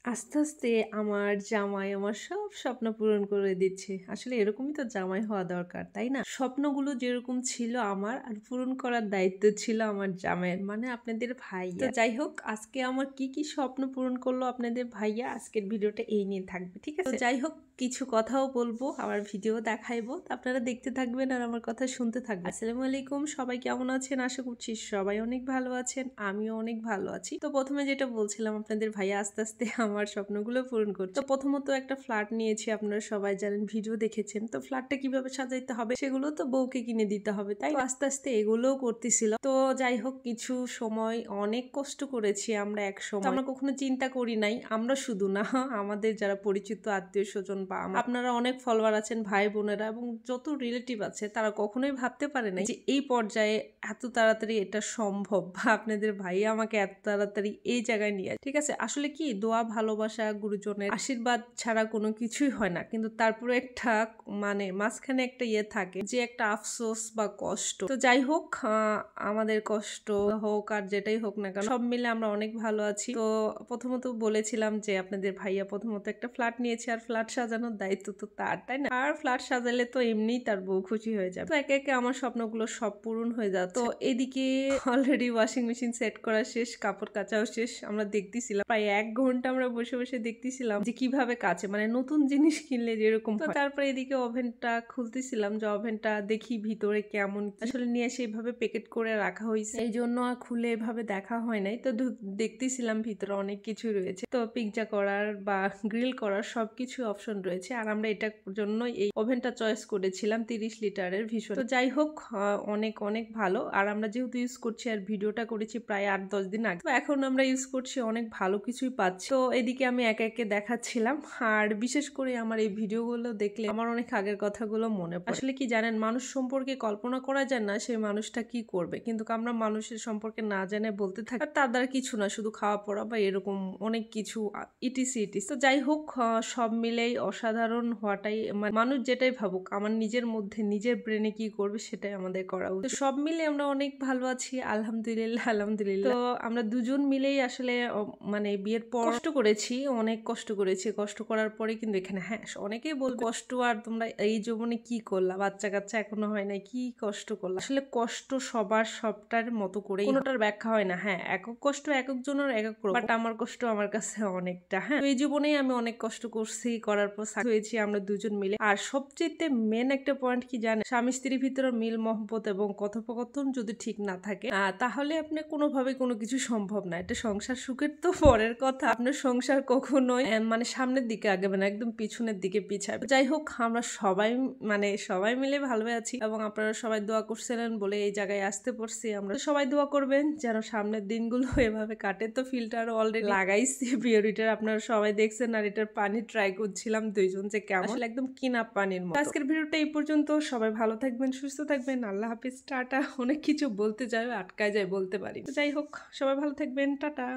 আস্তে, আস্তে আমার জামাই আমার সব স্বপ্ন পূরণ করে দিচ্ছে। আসলে এরকমই তো জামাই হওয়া দরকার, তাই না? স্বপ্নগুলো যেরকম ছিল আমার আর পূরণ করার দায়িত্ব ছিল আমার জামাইয়ের, মানে আপনাদের ভাইয়া। তো যাই হোক, আজকে আমার কি স্বপ্ন পূরণ করলো আপনাদের ভাইয়া, আজকের ভিডিওটা এই নিয়ে থাকবে, ঠিক আছে? তো যাই হোক, কিছু কথাও বলবো, আবার ভিডিও দেখাইবো, তো আপনারা দেখতে থাকবেন আর আমার কথা শুনতে থাকবেন। আসসালামু আলাইকুম, সবাই কেমন আছেন? আশা করছি সবাই অনেক ভালো আছেন, আমিও অনেক ভালো আছি। তো প্রথমে যেটা বলছিলাম, আপনাদের ভাইয়া আস্তে আস্তে আমার স্বপ্নগুলো পূরণ করছে। তো প্রথমত একটা ফ্ল্যাট নিয়েছি, আপনারা সবাই জানেন, ভিডিও দেখেছেন। তো ফ্ল্যাটটা কিভাবে সাজাইতে হবে সেগুলো তো বউকে কিনে দিতে হবে, তাই আস্তে আস্তে এগুলোও করতেছিল। তো যাই হোক, কিছু সময় অনেক কষ্ট করেছি আমরা এক সময়। আমরা কখনো চিন্তা করি নাই, আমরা শুধু না, আমাদের যারা পরিচিত আত্মীয় স্বজন বা আপনারা অনেক ফলোয়ার আছেন, ভাই বোনেরা এবং যত রিলেটিভ আছে, তারা কখনোই ভাবতে পারে না যে এই পর্যায়ে এত তাড়াতাড়ি এটা সম্ভব, বা আপনাদের ভাই আমাকে এত তাড়াতাড়ি এই জায়গায় নিয়ে। ঠিক আছে, আসলে কি দোয়া, ভালোবাসা, গুরুজনের আশীর্বাদ ছাড়া কোনো কিছুই হয় না, কিন্তু তারপরে একটা মানে মাঝখানে একটা থাকে যে একটা আফসোস বা কষ্ট। তো যাই হোক, আমাদের কষ্ট হোক আর যেটাই হোক না কেন, সব মিলে আমরা অনেক ভালো আছি। তো প্রথমত বলেছিলাম যে আপনাদের ভাইয়া প্রথমত একটা ফ্ল্যাট নিয়েছে, আর ফ্ল্যাট সাজানোর দায়িত্ব তো তার, তাই না? আর ফ্ল্যাট সাজালে তো এমনিই তার বউ খুশি হয়ে যাবে। তো একে একে আমার স্বপ্নগুলো সব পূরণ হয়ে যাচ্ছে। তো এদিকে অলরেডি ওয়াশিং মেশিন সেট করা শেষ, কাপড় কাচাও শেষ। আমরা দেখতেছিলাম প্রায় 1 ঘন্টা, আমরা বসে বসে দেখতেছিলাম যে কিভাবে কাচে, মানে নতুন জিনিস কিনলে যেরকম। তো তারপরে এদিকে ওভেনটা খুলতেছিলাম, যে ওভেনটা দেখি ভিতরে কেমন, আসলে নিয়ে এসে এইভাবে প্যাকেট করে রাখা হয়েছে, এই জন্য আর খুলে এভাবে দেখা হয় নাই। তো দেখতেছিলাম ভিতরে অনেক কিছু রয়েছে, তো পিৎজা করার বা গ্রিল করার সবকিছু অপশন রয়েছে। আর আমরা এটার জন্য এই ওভেনটা চয়েস করেছিলাম, 30 লিটারের ভীষণ। তো যাই হোক, অনেক অনেক ভালো। আর আমরা যেহেতু ইউজ করছি, আর ভিডিওটা করেছি প্রায় 8-10 দিন আগে, তো এখন আমরা ইউজ করছি, অনেক ভালো কিছুই পাচ্ছি। তো এদিকে আমি একে একে দেখাচ্ছিলাম। আর বিশেষ করে আমার এই ভিডিওগুলো দেখলে আমার অনেক আগের কথাগুলো মনে পড়ে। আসলে কি জানেন, মানুষ সম্পর্কে কল্পনা করা যায় না সেই মানুষটা কি করবে, কিন্তু আমরা মানুষের সম্পর্কে না জেনে বলতে থাকি, আর তার দ্বারা কিছু না, শুধু খাওয়া পড়া বা এরকম অনেক কিছু ইটিসি। তো যাই হোক, সব মিলেই অসাধারণ হওয়াটাই, মানুষ যেটাই ভাবুক, আমার নিজের মধ্যে নিজের ব্রেনে কি করবে সেটাই আমাদের করা উচিত। তো সব মিলে আমরা অনেক ভালো আছি, আলহামদুলিল্লাহ আলহামদুলিল্লাহ। তো আমরা দুজন মিলেই আসলে মানে বিয়ের পর কষ্ট করেছি, অনেক কষ্ট করেছি। কষ্ট করার পরে কিন্তু এখানে, হ্যাঁ, অনেকেই বল কষ্ট আর তোমরা এই জীবনে কি করলা, বাচ্চা কাচ্চা এখনো হয় নাই, কি কষ্ট করলা। আসলে কষ্ট সবার সবটার মতো করে, কোনোটার ব্যাখ্যা হয় না। হ্যাঁ, একক কষ্ট এক একজনের এক এক রকম, বাট আমার কষ্ট আমার কাছে অনেকটা। হ্যাঁ, তো এই জীবনেই আমি অনেক কষ্ট করছি, করার পর হয়েছি আমরা দুজন মিলে। আর সবচেয়ে মেন একটা পয়েন্ট কি জানেন, স্বামী স্ত্রীর ভিতরে মিল মহব্বত এবং কথোপকথন যদি ঠিক না থাকে, তাহলে আপনি কোনোভাবে কোনো কিছু সম্ভব না। এটা সংসার সুখের তো পরের কথা, আপনার সংসার কখনোই মানে সামনের দিকে আগাবে না, একদম পিছনের দিকে পিছাবে। যাই হোক, আমরা সবাই মিলে ভালো আছি, এবং আপনারা সবাই দোয়া করছিলেন বলে এই জায়গায় আসতে পারছি। আমরা সবাই দোয়া করবেন যেন সামনের দিনগুলো এভাবে কাটে। তো ফিল্টার অলরেডি লাগাইছি, পিওরিটার, আপনারা সবাই দেখছেন। আর এটার পানি ট্রাই করছিলাম দুইজন, যে কেমন, আসলে একদম কিনা পানির মতো। আজকের ভিডিওটা এই পর্যন্ত, সবাই ভালো থাকবেন, সুস্থ থাকবেন, আল্লাহ হাফিজ, টাটা। অনেক কিছু বলতে যাই, আটকায় যায়, বলতে পারি। যাই হোক, সবাই ভালো থাকবেন, টাটা।